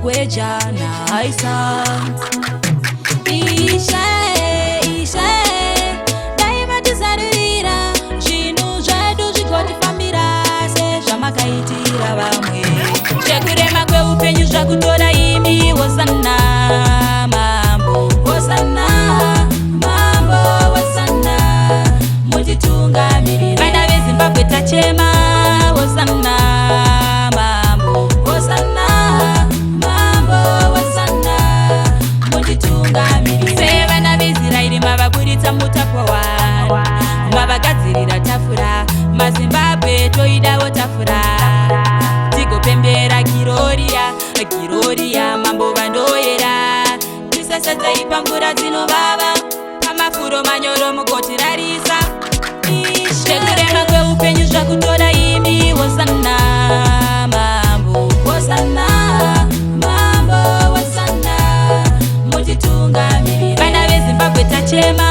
magweja na aisa ishe daima tizarurira zvinhu zvedu zvigotifambira sezvamakaitira vamwe chekurema kweupenyu zvakutora imi hosana mambo hosana mambo hosana mutitungamirira vana vezimbabwe tachema hosana mambo hosana mambo hosana mutitungamirira sevana veisraeri mavaburitsa mutapwa wani mavagadzirira tafura mazimbabwe toidawo tafura tigopembera kiroria mambo vandoyera tisasadzai pamvura dzinovava pamafuro manyoro mugotirarisa chekurema kweupenyu zvakutora imi hosana mambo hosana mambo hosana mutitungamirira vana vezimbabwe tachema